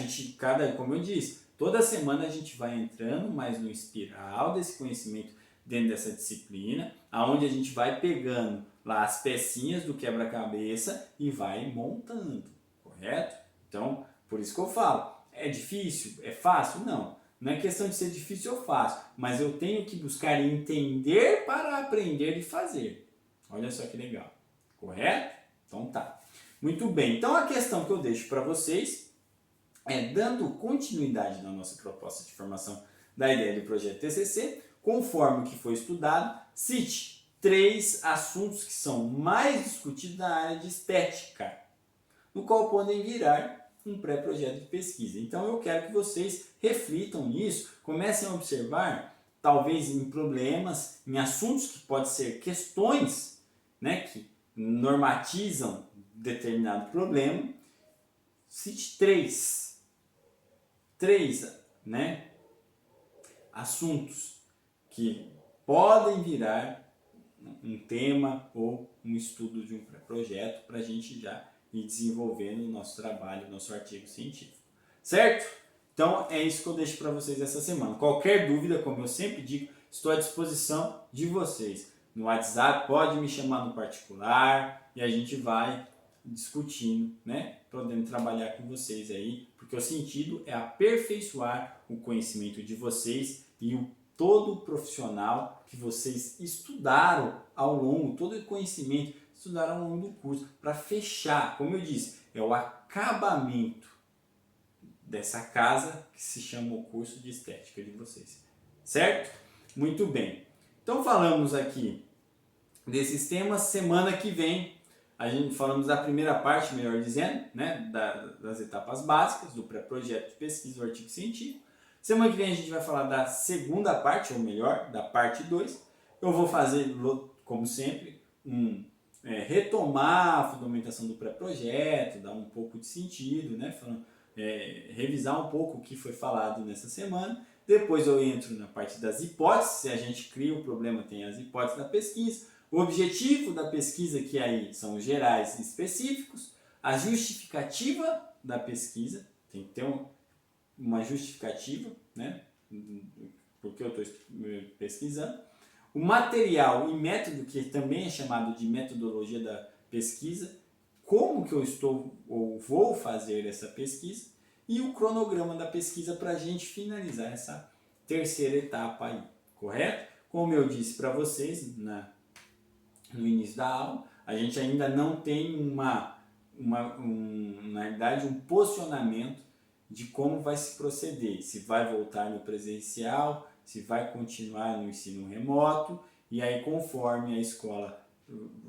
Como eu disse, toda semana a gente vai entrando mais no espiral desse conhecimento dentro dessa disciplina, aonde a gente vai pegando lá as pecinhas do quebra-cabeça e vai montando, correto? Então, por isso que eu falo, é difícil? É fácil? Não. Não é questão de ser difícil ou fácil, mas eu tenho que buscar entender para aprender e fazer. Olha só que legal, correto? Então tá. Muito bem, então a questão que eu deixo para vocês é, dando continuidade na nossa proposta de formação da ideia do projeto TCC, conforme o que foi estudado, cite 3 assuntos que são mais discutidos na área de estética, no qual podem virar um pré-projeto de pesquisa. Então eu quero que vocês reflitam nisso, comecem a observar, talvez em problemas, em assuntos que podem ser questões, né, que normatizam determinado problema, cite 3, né, assuntos que podem virar um tema ou um estudo de um projeto para a gente já ir desenvolvendo o nosso trabalho, o nosso artigo científico. Certo? Então é isso que eu deixo para vocês essa semana. Qualquer dúvida, como eu sempre digo, estou à disposição de vocês. No WhatsApp, pode me chamar no particular e a gente vai discutindo, né? Podendo trabalhar com vocês aí, porque o sentido é aperfeiçoar o conhecimento de vocês e todo o profissional que vocês estudaram ao longo, todo o conhecimento estudaram ao longo do curso, para fechar, como eu disse, é o acabamento dessa casa que se chama o curso de estética de vocês, certo? Muito bem, então falamos aqui desses temas. Semana que vem a gente falamos da primeira parte, melhor dizendo, né, das etapas básicas do pré-projeto de pesquisa do artigo científico. Semana que vem a gente vai falar da segunda parte, ou melhor, da parte 2. Eu vou fazer, como sempre, retomar a fundamentação do pré-projeto, dar um pouco de sentido, né? Revisar um pouco o que foi falado nessa semana. Depois eu entro na parte das hipóteses, se a gente cria o problema, tem as hipóteses da pesquisa, o objetivo da pesquisa, que aí são gerais e específicos, a justificativa da pesquisa, tem que ter uma justificativa, né? Porque eu estou pesquisando. O material e método, que também é chamado de metodologia da pesquisa, como que eu estou ou vou fazer essa pesquisa, e o cronograma da pesquisa para a gente finalizar essa terceira etapa aí, correto? Como eu disse para vocês no início da aula, a gente ainda não tem na verdade, um posicionamento de como vai se proceder, se vai voltar no presencial, se vai continuar no ensino remoto, e aí conforme a escola,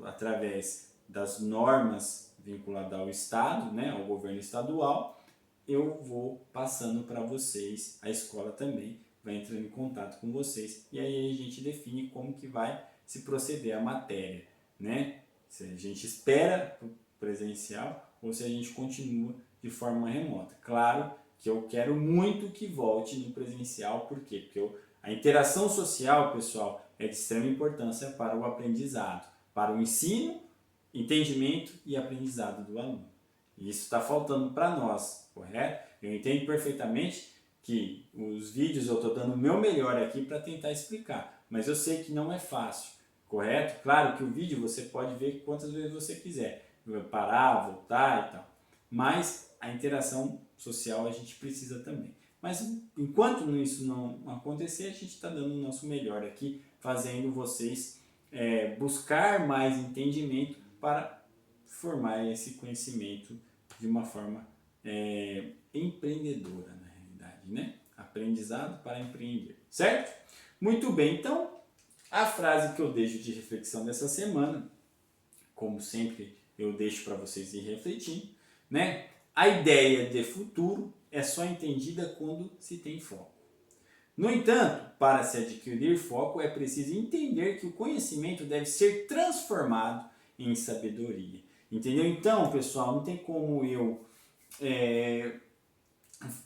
através das normas vinculadas ao Estado, né, ao governo estadual, eu vou passando para vocês, a escola também vai entrando em contato com vocês, e aí a gente define como que vai se proceder a matéria, né? Se a gente espera o presencial ou se a gente continua de forma remota. Claro que eu quero muito que volte no presencial, por quê? Porque a interação social, pessoal, é de extrema importância para o aprendizado, para o ensino, entendimento e aprendizado do aluno. E isso está faltando para nós, correto? Eu entendo perfeitamente que os vídeos eu estou dando o meu melhor aqui para tentar explicar, mas eu sei que não é fácil, correto? Claro que o vídeo você pode ver quantas vezes você quiser, parar, voltar e tal, mas a interação social a gente precisa também. Mas enquanto isso não acontecer, a gente está dando o nosso melhor aqui, fazendo vocês buscar mais entendimento para formar esse conhecimento de uma forma empreendedora, na realidade, né? Aprendizado para empreender, certo? Muito bem, então a frase que eu deixo de reflexão dessa semana, como sempre eu deixo para vocês ir refletindo, né? A ideia de futuro é só entendida quando se tem foco. No entanto, para se adquirir foco, é preciso entender que o conhecimento deve ser transformado em sabedoria. Entendeu? Então, pessoal, não tem como eu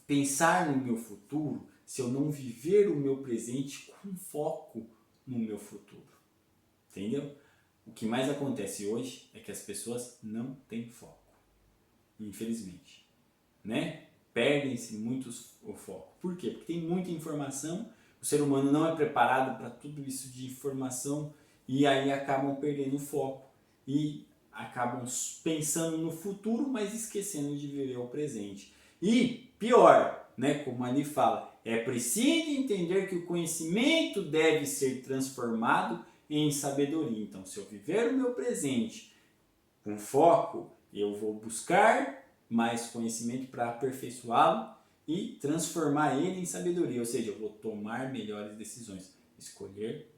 pensar no meu futuro se eu não viver o meu presente com foco no meu futuro. Entendeu? O que mais acontece hoje é que as pessoas não têm foco. Infelizmente, né? Perdem-se muito o foco. Por quê? Porque tem muita informação, o ser humano não é preparado para tudo isso de informação e aí acabam perdendo o foco e acabam pensando no futuro, mas esquecendo de viver o presente. E pior, né, como ali fala, é preciso entender que o conhecimento deve ser transformado em sabedoria. Então, se eu viver o meu presente com foco, eu vou buscar mais conhecimento para aperfeiçoá-lo e transformar ele em sabedoria, ou seja, eu vou tomar melhores decisões, escolher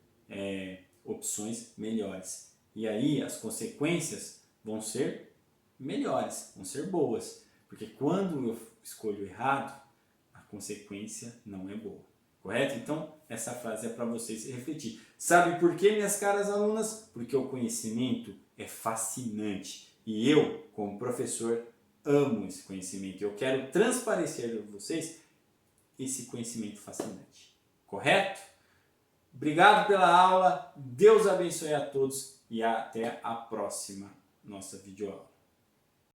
opções melhores. E aí as consequências vão ser melhores, vão ser boas, porque quando eu escolho errado, a consequência não é boa. Correto? Então, essa frase é para vocês refletir. Sabe por quê, minhas caras alunas? Porque o conhecimento é fascinante. E eu, como professor, amo esse conhecimento. Eu quero transparecer a vocês esse conhecimento fascinante. Correto? Obrigado pela aula. Deus abençoe a todos e até a próxima nossa videoaula.